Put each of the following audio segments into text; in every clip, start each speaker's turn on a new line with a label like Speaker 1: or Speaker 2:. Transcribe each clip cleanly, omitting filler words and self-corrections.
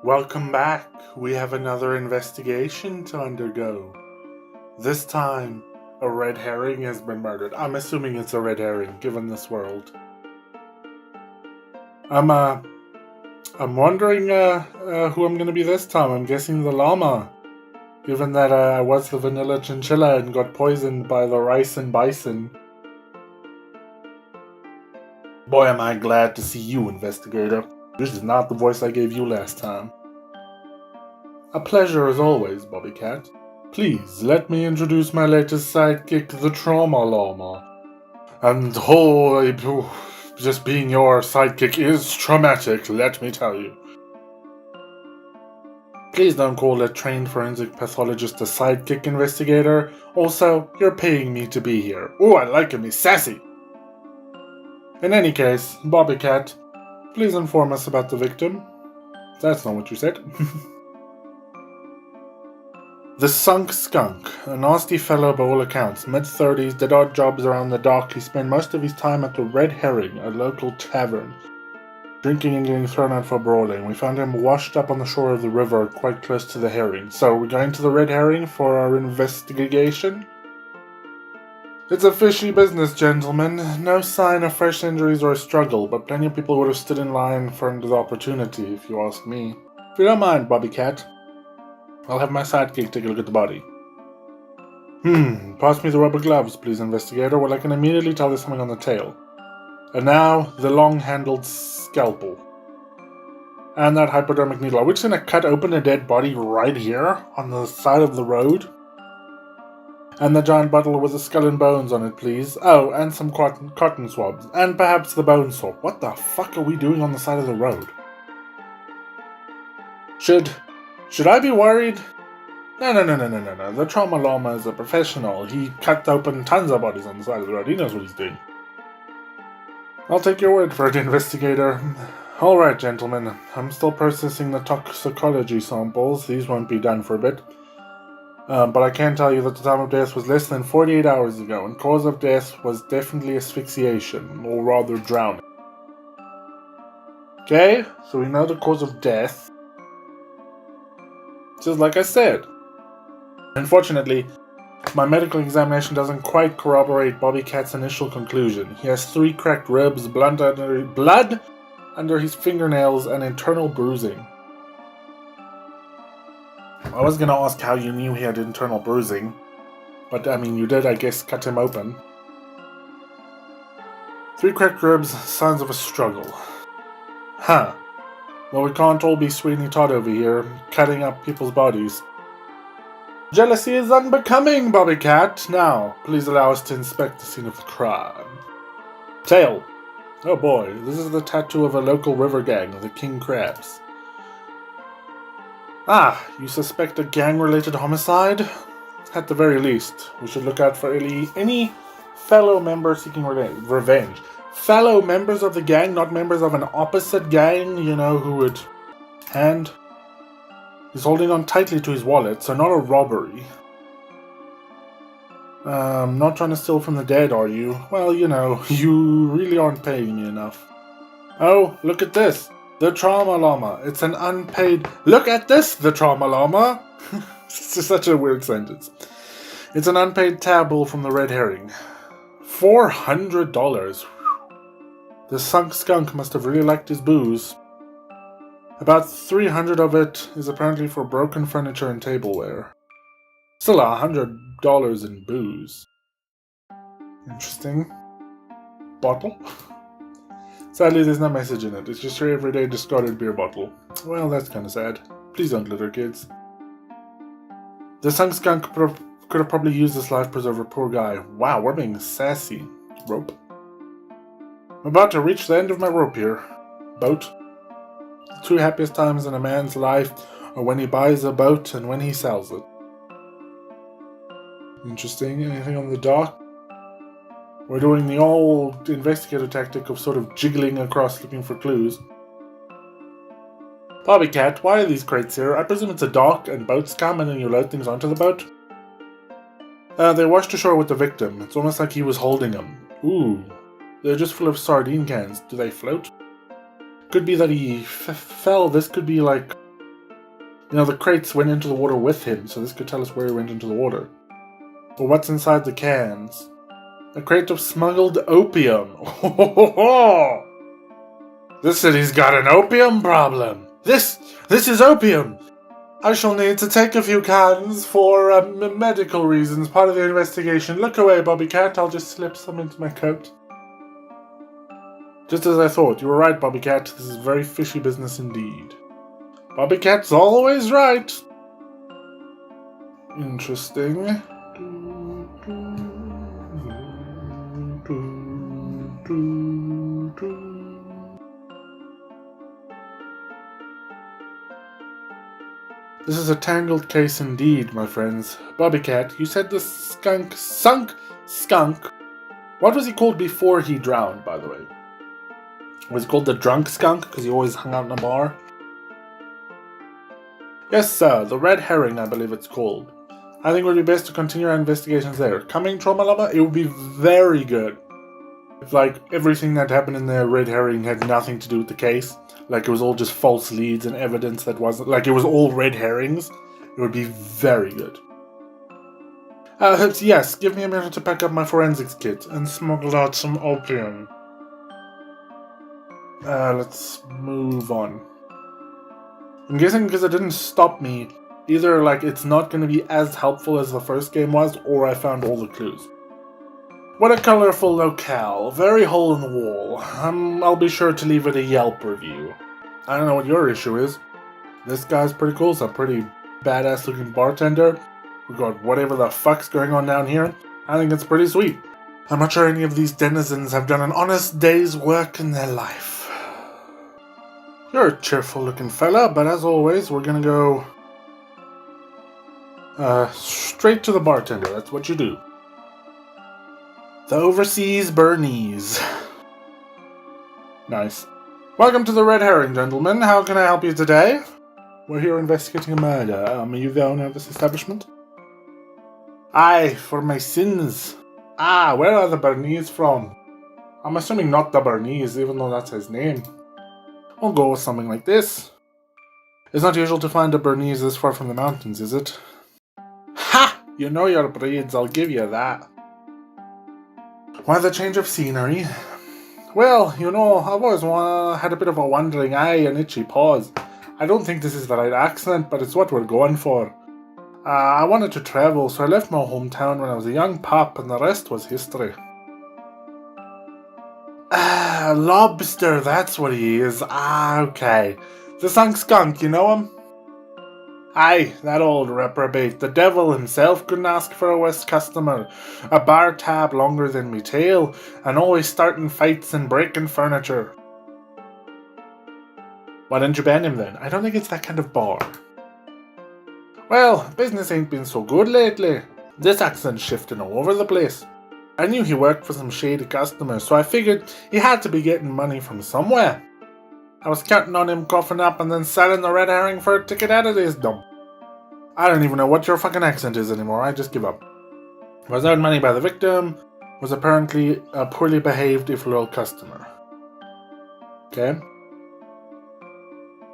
Speaker 1: Welcome back. We have another investigation to undergo. This time, a red herring has been murdered. I'm assuming it's a red herring, given this world. I'm wondering who I'm gonna be this time. I'm guessing the llama, given that I was the vanilla chinchilla and got poisoned by the rice and bison. Boy, am I glad to see you, Investigator. This is not the voice I gave you last time. A pleasure as always, Bobby Cat. Please, let me introduce my latest sidekick, the Trauma Llama. And just being your sidekick is traumatic, let me tell you. Please don't call a trained forensic pathologist a sidekick, Investigator. Also, you're paying me to be here. Ooh, I like him, he's sassy. In any case, Bobby Cat, please inform us about the victim. That's not what you said. The skunk, a nasty fellow by all accounts, mid-30s, did odd jobs around the dock. He spent most of his time at the Red Herring, a local tavern, drinking and getting thrown out for brawling. We found him washed up on the shore of the river, quite close to the herring. So, we're going to the Red Herring for our investigation? It's a fishy business, gentlemen. No sign of fresh injuries or a struggle, but plenty of people would have stood in line for the opportunity, if you ask me. If you don't mind, Bobby Cat, I'll have my sidekick take a look at the body. Pass me the rubber gloves, please, Investigator. Well, I can immediately tell there's something on the tail. And now, the long-handled scalpel. And that hypodermic needle. Are we just gonna cut open a dead body right here, on the side of the road? And the giant bottle with the skull and bones on it, please. Oh, and some cotton swabs. And perhaps the bone saw. What the fuck are we doing on the side of the road? Should I be worried? No. The Trauma Llama is a professional. He cut open tons of bodies on the side of the road. He knows what he's doing. I'll take your word for it, Investigator. Alright, gentlemen. I'm still processing the toxicology samples. These won't be done for a bit. But I can tell you that the time of death was less than 48 hours ago, and cause of death was definitely asphyxiation, or rather drowning. Okay, so we know the cause of death. Just like I said. Unfortunately, my medical examination doesn't quite corroborate Bobby Cat's initial conclusion. He has 3 cracked ribs, blood under his fingernails, and internal bruising. I was gonna ask how you knew he had internal bruising, but I mean, you did, I guess, cut him open. 3 cracked ribs, signs of a struggle. Huh. Well, we can't all be Sweeney Todd over here, cutting up people's bodies. Jealousy is unbecoming, Bobby Cat. Now, please allow us to inspect the scene of the crime. Tail. Oh boy, this is the tattoo of a local river gang, the King Crabs. Ah, you suspect a gang-related homicide? At the very least, we should look out for any fellow member seeking revenge. Fellow members of the gang, not members of an opposite gang, you know, who would hand. He's holding on tightly to his wallet, so not a robbery. Not trying to steal from the dead, are you? Well, you know, you really aren't paying me enough. Oh, look at this! The Trauma Llama. It's an unpaid... Look at this, the Trauma Llama! This is such a weird sentence. It's an unpaid tabble from the Red Herring. $400. The skunk must have really liked his booze. About 300 of it is apparently for broken furniture and tableware. Still $100 in booze. Interesting. Bottle? Sadly, there's no message in it. It's just your everyday discarded beer bottle. Well, that's kinda sad. Please don't litter, kids. The skunk could have probably used this life preserver, poor guy. Wow, we're being sassy. Rope. I'm about to reach the end of my rope here. Boat. The 2 happiest times in a man's life are when he buys a boat and when he sells it. Interesting. Anything on the dock? We're doing the old investigator tactic of sort of jiggling across looking for clues. Bobby Cat, why are these crates here? I presume it's a dock and boats come and then you load things onto the boat? They washed ashore with the victim. It's almost like he was holding them. Ooh. They're just full of sardine cans. Do they float? Could be that he fell. This could be like You know, the crates went into the water with him, so this could tell us where he went into the water. But what's inside the cans? A crate of smuggled opium. This city's got an opium problem. This is opium. I shall need to take a few cans for medical reasons, part of the investigation. Look away, Bobby Cat. I'll just slip some into my coat. Just as I thought. You were right, Bobby Cat. This is very fishy business indeed. Bobby Cat's always right. Interesting. This is a tangled case indeed, my friends. Bobby Cat, you said the skunk. What was he called before he drowned, by the way? Was he called the drunk skunk because he always hung out in a bar? Yes, sir, the red herring, I believe it's called. I think it would be best to continue our investigations there. Coming, Trauma Lover, it would be very good if, like, everything that happened in the red herring had nothing to do with the case. Like, it was all just false leads and evidence that wasn't... Like, it was all red herrings. It would be very good. Yes, give me a minute to pack up my forensics kit and smuggle out some opium. Let's move on. I'm guessing because it didn't stop me, either, like, it's not going to be as helpful as the first game was, or I found all the clues. What a colorful locale. Very hole in the wall. I'll be sure to leave it a Yelp review. I don't know what your issue is. This guy's pretty cool. He's a pretty badass looking bartender. We got whatever the fuck's going on down here. I think it's pretty sweet. I'm not sure any of these denizens have done an honest day's work in their life. You're a cheerful looking fella, but as always, we're gonna go straight to the bartender. That's what you do. The Overseas Bernese. Nice. Welcome to the Red Herring, gentlemen. How can I help you today? We're here investigating a murder. Are you the owner of this establishment? Aye, for my sins. Ah, where are the Bernese from? I'm assuming not the Bernese, even though that's his name. We'll go with something like this. It's not usual to find a Bernese this far from the mountains, is it? Ha! You know your breeds, I'll give you that. Why the change of scenery? Well, you know, I've always had a bit of a wandering eye and itchy paws. I don't think this is the right accent, but it's what we're going for. I wanted to travel, so I left my hometown when I was a young pup, and the rest was history. Ah, lobster, that's what he is. Ah, okay. The skunk, you know him? Aye, that old reprobate. The devil himself couldn't ask for a West customer. A bar tab longer than me tail, and always starting fights and breaking furniture. Why didn't you ban him then? I don't think it's that kind of bar. Well, business ain't been so good lately. This accent's shifting all over the place. I knew he worked for some shady customers, so I figured he had to be getting money from somewhere. I was counting on him coughing up and then selling the red herring for a ticket out of this dump. I don't even know what your fucking accent is anymore, I just give up. Was owed money by the victim, was apparently a poorly behaved if loyal customer. Okay.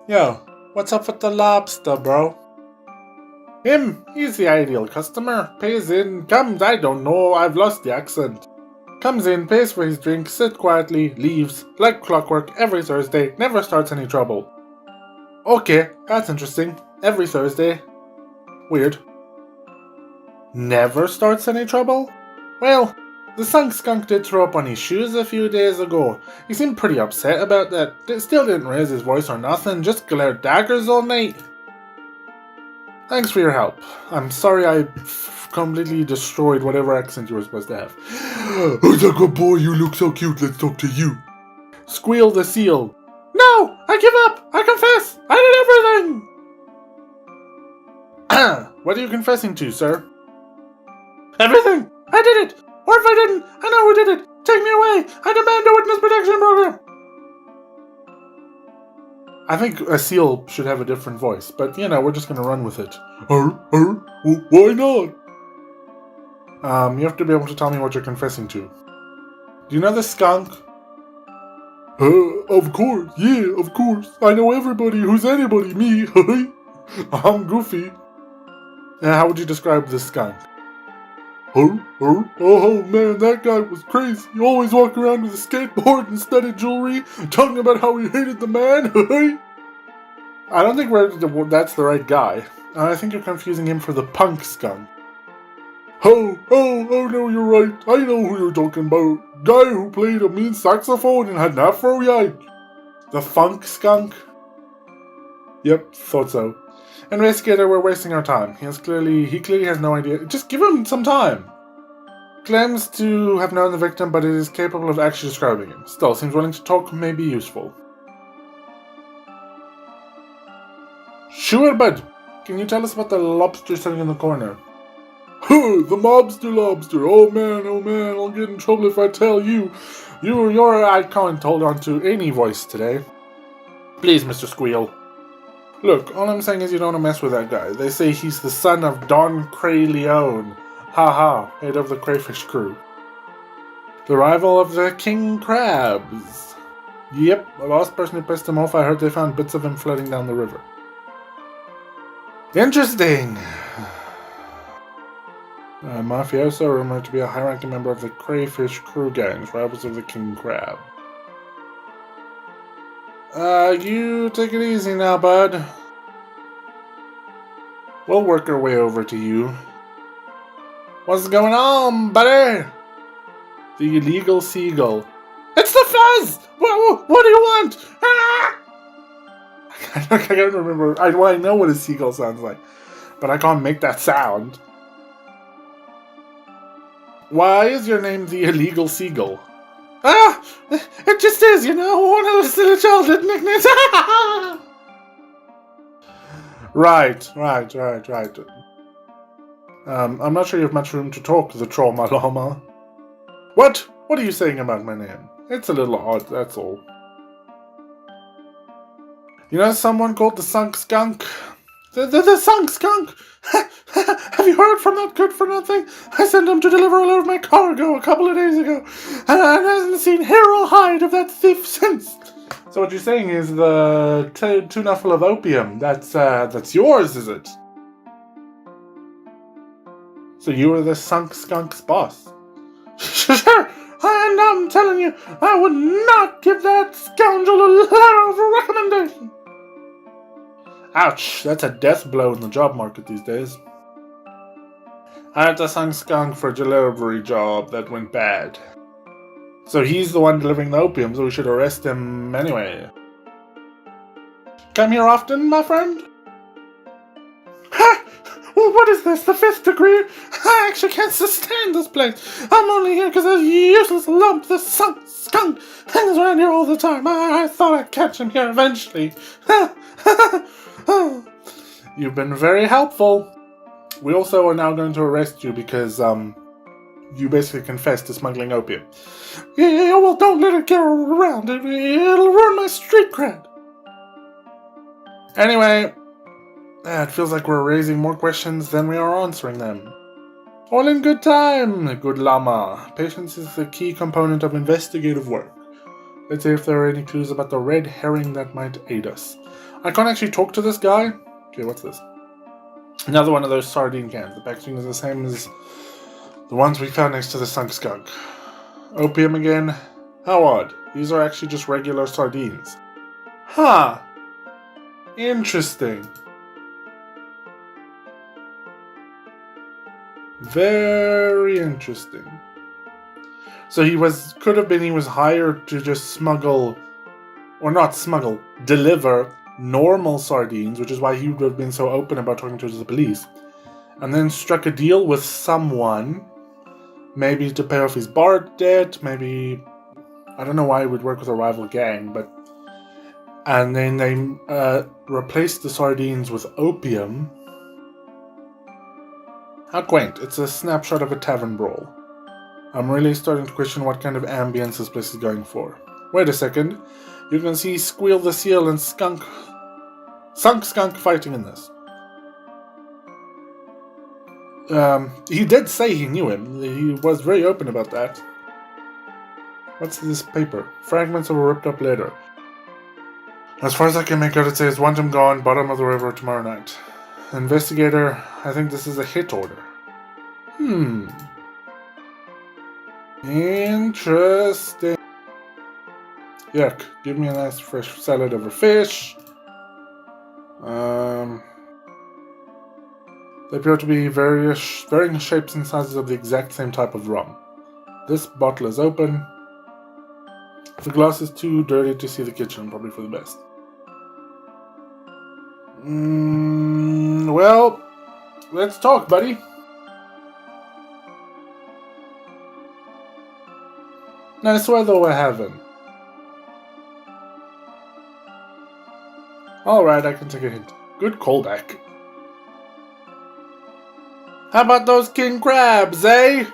Speaker 1: Yo, what's up with the lobster, bro? Him, he's the ideal customer. Pays in, comes, I don't know, I've lost the accent. Comes in, pays for his drink, sits quietly, leaves, like clockwork, every Thursday, never starts any trouble. Okay, that's interesting. Every Thursday. Weird. Never starts any trouble? Well, the skunk did throw up on his shoes a few days ago. He seemed pretty upset about that. Still didn't raise his voice or nothing, just glared daggers all night. Thanks for your help. I'm sorry I completely destroyed whatever accent you were supposed to have. Oh, a good boy, you look so cute, let's talk to you. Squeal the seal. No! I give up! I confess! I did everything! What are you confessing to, sir? Everything! I did it! Or if I didn't, I know who did it! Take me away! I demand a witness protection program! I think a seal should have a different voice, but you know, we're just gonna run with it. Why not? You have to be able to tell me what you're confessing to. Do you know the skunk? Of course, yeah, of course. I know everybody who's anybody, me. I'm Goofy. How would you describe this skunk? Oh man, that guy was crazy. He always walked around with a skateboard and studded jewelry, talking about how he hated the man. I don't think that's the right guy. I think you're confusing him for the punk skunk. Oh no, you're right. I know who you're talking about. Guy who played a mean saxophone and had an afro, yike. The funk skunk? Yep, thought so. Investigator, we're wasting our time. He clearly has no idea. Just give him some time. Claims to have known the victim, but it is capable of actually describing him. Still, seems willing to talk, may be useful. Sure, bud. Can you tell us about the lobster sitting in the corner? The mobster lobster. Oh man, I'll get in trouble if I tell you. I can't hold on to any voice today. Please, Mr. Squeal. Look, all I'm saying is you don't want to mess with that guy. They say he's the son of Don Cray Leone. Head of the crayfish crew. The rival of the king crabs. Yep, the last person who pissed him off, I heard they found bits of him floating down the river. Interesting. Mafioso rumored to be a high-ranking member of the crayfish crew gangs, rivals of the king crab. You take it easy now, bud. We'll work our way over to you. What's going on, buddy? The illegal seagull. It's the fuzz! What do you want? Ah! I can't remember. I know what a seagull sounds like, but I can't make that sound. Why is your name the illegal seagull? It just is, one of those little childhood nicknames. Right. I'm not sure you have much room to talk, the trauma llama. What are you saying about my name? It's a little odd, that's all. You know someone called the sunk skunk? The sunk skunk? Have you heard from that good-for-nothing? I sent him to deliver a load of my cargo a couple of days ago, and I haven't seen hair or hide of that thief since. So what you're saying is the tuna full of opium, that's yours, is it? So you were the sunk skunk's boss? Sure, and I'm telling you, I would not give that scoundrel a letter of recommendation. Ouch, that's a death blow in the job market these days. I had the sunk skunk for a delivery job that went bad. So he's the one delivering the opium, so we should arrest him anyway. Come here often, my friend? Ha! What is this, the 5th degree? I actually can't sustain this place. I'm only here because this useless lump, this sunk skunk, hangs around here all the time. I thought I'd catch him here eventually. You've been very helpful. We also are now going to arrest you because, you basically confessed to smuggling opium. Yeah, well, don't let it get around. It'll ruin my street cred. Anyway, it feels like we're raising more questions than we are answering them. All in good time, good llama. Patience is the key component of investigative work. Let's see if there are any clues about the red herring that might aid us. I can't actually talk to this guy. Okay, what's this? Another one of those sardine cans. The packaging is the same as the ones we found next to the sunk skunk. Opium again? How odd. These are actually just regular sardines. Huh. Interesting. Very interesting. So he was hired to just smuggle, or not smuggle, deliver normal sardines, which is why he would have been so open about talking to the police. And then struck a deal with someone, maybe to pay off his bar debt, maybe, I don't know why he would work with a rival gang, but, and then they replaced the sardines with opium. How quaint. It's a snapshot of a tavern brawl. I'm really starting to question what kind of ambience this place is going for. Wait a second. You can see Squeal the Seal and Sunk Skunk fighting in this. He did say he knew him. He was very open about that. What's this paper? Fragments of a ripped up letter. As far as I can make out, it says, want him gone, bottom of the river tomorrow night. Investigator, I think this is a hit order. Interesting. Yuck, give me a nice fresh salad over fish. They appear to be varying shapes and sizes of the exact same type of rum. This bottle is open. The glass is too dirty to see the kitchen, probably for the best. Well, let's talk, buddy. Nice weather we're having. Alright, I can take a hint. Good callback. How about those king crabs, eh?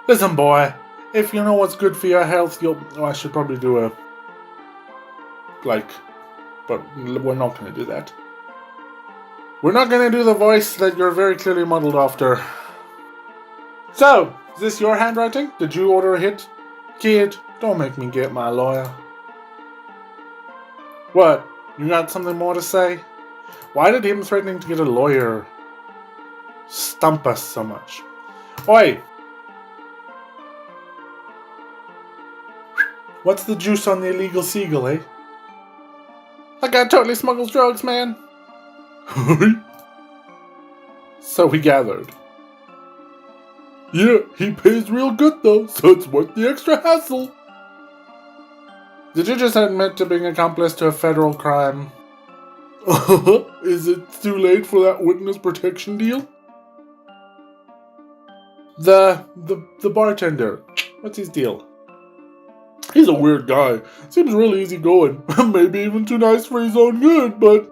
Speaker 1: Listen, boy, if you know what's good for your health, I should probably do a... but we're not going to do that. We're not going to do the voice that you're very clearly modeled after. So, is this your handwriting? Did you order a hit? Kid, don't make me get my lawyer. What? You got something more to say? Why did him threatening to get a lawyer stump us so much? Oi! What's the juice on the illegal seagull, eh? That guy totally smuggles drugs, man. So we gathered. Yeah, he pays real good though, so it's worth the extra hassle. Did you just admit to being accomplice to a federal crime? Is it too late for that witness protection deal? The bartender, what's his deal? He's a weird guy. Seems really easygoing. Maybe even too nice for his own good, but...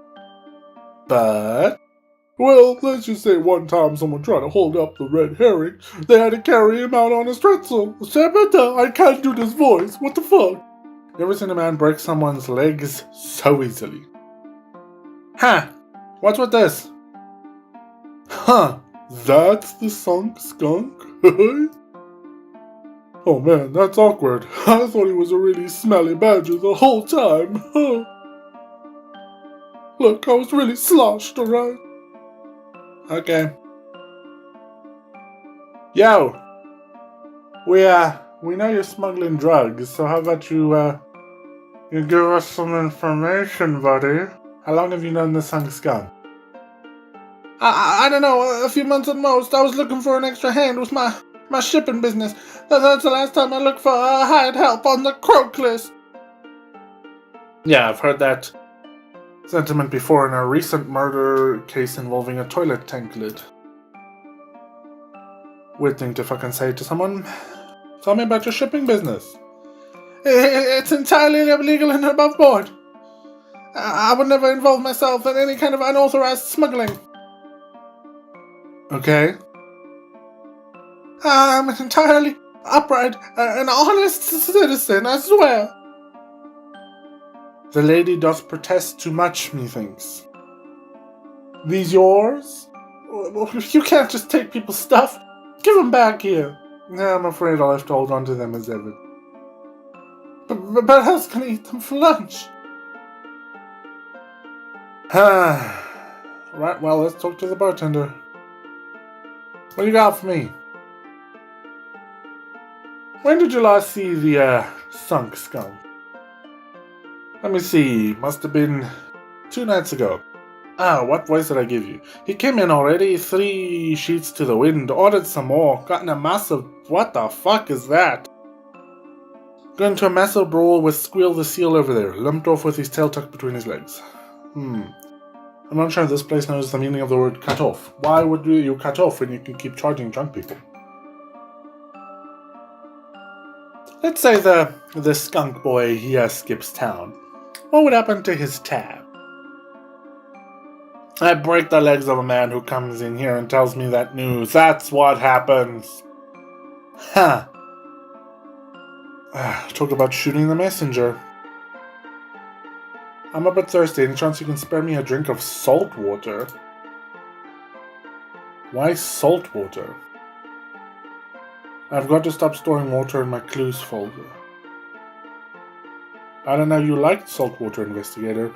Speaker 1: Well, let's just say one time someone tried to hold up the red herring. They had to carry him out on a stretcher. I can't do this voice. What the fuck? You ever seen a man break someone's legs so easily? Huh. What's with this? Huh. That's the skunk? Oh man, that's awkward. I thought he was a really smelly badger the whole time. Look, I was really sloshed, alright? Okay. Yo! We know you're smuggling drugs, so how about you give us some information, buddy? How long have you known the skunk? I don't know, a few months at most. I was looking for an extra hand with my shipping business. That's the last time I looked for hired help on the croak list. Yeah, I've heard that sentiment before in a recent murder case involving a toilet tank lid. Weird thing to fucking say to someone. Tell me about your shipping business. It's entirely illegal and above board. I would never involve myself in any kind of unauthorized smuggling. Okay. I'm an entirely upright and honest citizen, I swear. The lady doth protest too much, methinks. These yours? You can't just take people's stuff. Give them back here. Yeah, I'm afraid I'll have to hold on to them as ever. But how's gonna eat them for lunch? Right, well, let's talk to the bartender. What do you got for me? When did you last see the skunk? Let me see, must have been 2 nights ago. What voice did I give you? He came in already, 3 sheets to the wind, ordered some more, got in a massive... What the fuck is that? Got into a massive brawl with Squeal the seal over there, lumped off with his tail tucked between his legs. I'm not sure this place knows the meaning of the word cut off. Why would you cut off when you can keep charging drunk people? Let's say the skunk boy here skips town. What would happen to his tab? I break the legs of a man who comes in here and tells me that news. That's what happens. Huh. Talk about shooting the messenger. I'm a bit thirsty. Any chance you can spare me a drink of salt water? Why salt water? I've got to stop storing water in my clues folder. I don't know, you liked saltwater, Investigator.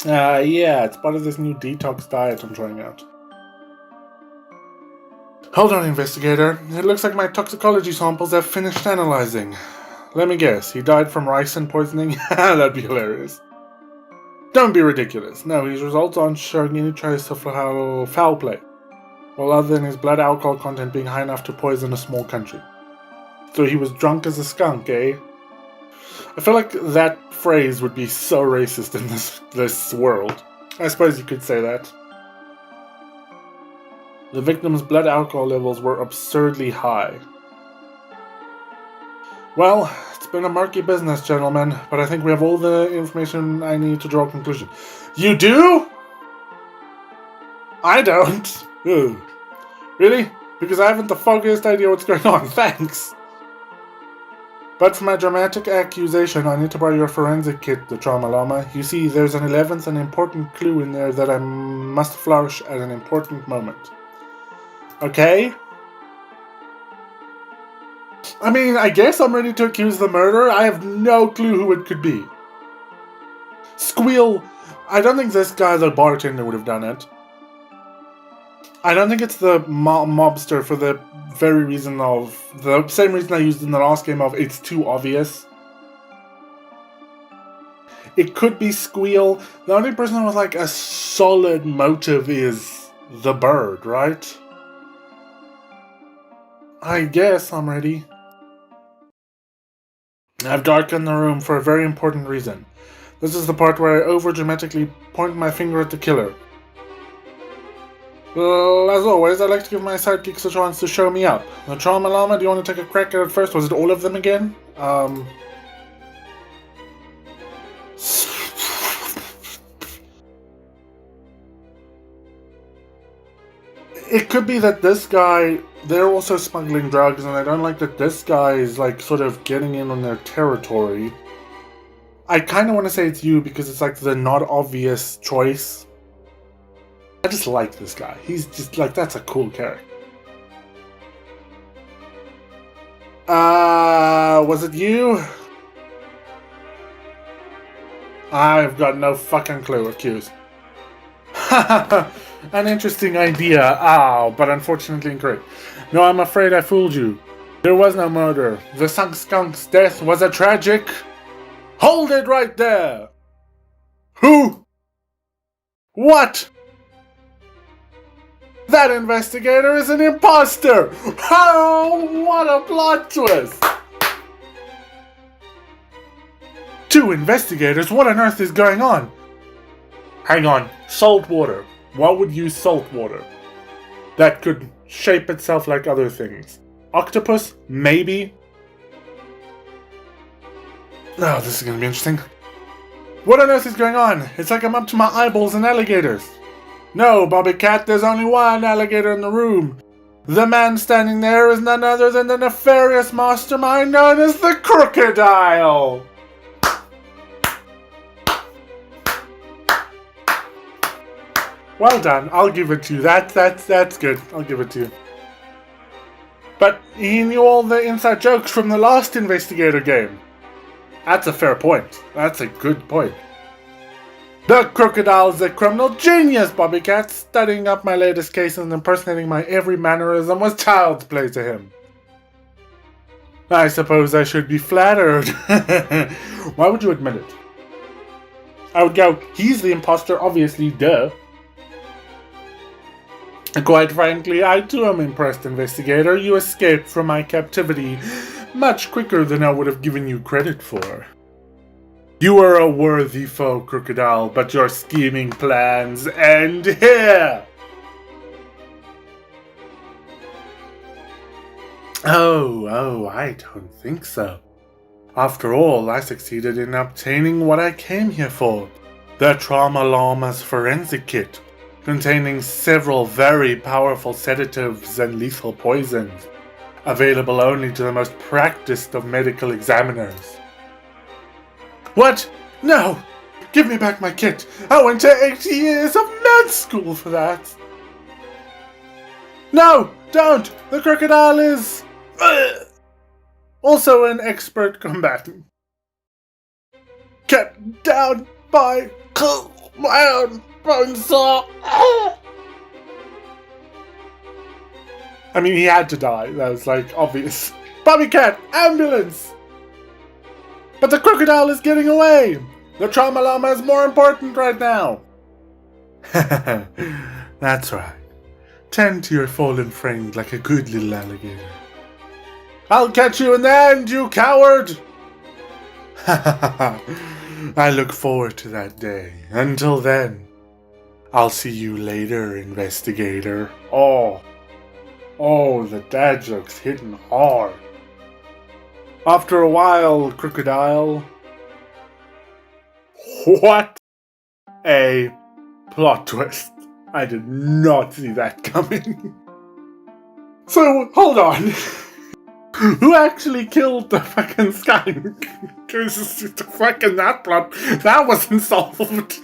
Speaker 1: Yeah, it's part of this new detox diet I'm trying out. Hold on, Investigator. It looks like my toxicology samples have finished analyzing. Let me guess, he died from ricin poisoning? That'd be hilarious. Don't be ridiculous. No, his results aren't showing any trace of foul play. Well, other than his blood alcohol content being high enough to poison a small country. So he was drunk as a skunk, eh? I feel like that phrase would be so racist in this world. I suppose you could say that. The victim's blood alcohol levels were absurdly high. Well, it's been a murky business, gentlemen, but I think we have all the information I need to draw a conclusion. You do? I don't. Ooh. Really? Because I haven't the foggiest idea what's going on. Thanks. But for my dramatic accusation, I need to borrow your forensic kit, the Trauma Llama. You see, there's an 11th and important clue in there that I must flourish at an important moment. Okay? I mean, I guess I'm ready to accuse the murderer. I have no clue who it could be. Squeal. I don't think this guy, the bartender, would have done it. I don't think it's the mobster for the very reason of... the same reason I used in the last game of it's too obvious. It could be Squeal. The only person with like a solid motive is the bird, right? I guess I'm ready. I've darkened the room for a very important reason. This is the part where I over-dramatically point my finger at the killer. Well, as always, I'd like to give my sidekicks a chance to show me up. The Trauma Llama, do you want to take a crack at it first? Was it all of them again? It could be that this guy, they're also smuggling drugs, and I don't like that this guy is like sort of getting in on their territory. I kind of want to say it's you because it's like the not obvious choice. I just like this guy. He's just like, that's a cool character. Was it you? I've got no fucking clue. Accuse. An interesting idea. But unfortunately incorrect. No, I'm afraid I fooled you. There was no murder. The skunk's death was a tragic... Hold it right there! Who? What? That investigator is an imposter! Oh, what a plot twist! 2 investigators? What on earth is going on? Hang on, salt water. What would use salt water? That could shape itself like other things. Octopus? Maybe? Oh, this is gonna be interesting. What on earth is going on? It's like I'm up to my eyeballs in alligators. No, Bobby Cat, there's only one alligator in the room. The man standing there is none other than the nefarious mastermind known as the Crocodile. Well done, I'll give it to you. That's good. I'll give it to you. But he knew all the inside jokes from the last Investigator game. That's a fair point. That's a good point. The Crocodile's a criminal genius, Bobby Cat. Studying up my latest case and impersonating my every mannerism was child's play to him. I suppose I should be flattered. Why would you admit it? I would go, he's the imposter, obviously, duh. Quite frankly, I too am impressed, Investigator. You escaped from my captivity much quicker than I would have given you credit for. You are a worthy foe, Crocodile, but your scheming plans end here! Oh, I don't think so. After all, I succeeded in obtaining what I came here for. The Trauma Llama's forensic kit, containing several very powerful sedatives and lethal poisons, available only to the most practiced of medical examiners. What? No! Give me back my kit! I went to 80 years of med school for that! No! Don't! The Crocodile is... also an expert combatant. get down my own bone saw. I mean, he had to die. That was, like, obvious. Bobby Cat, ambulance! But the crocodile is getting away! The trauma llama is more important right now! That's right. Tend to your fallen friend like a good little alligator. I'll catch you in the end, you coward! I look forward to that day. Until then, I'll see you later, Investigator. Oh, the dad joke's hitting hard. After a while, crocodile. What a plot twist. I did not see that coming. So, hold on. Who actually killed the fucking skunk? Because the fucking that plot, that wasn't solved.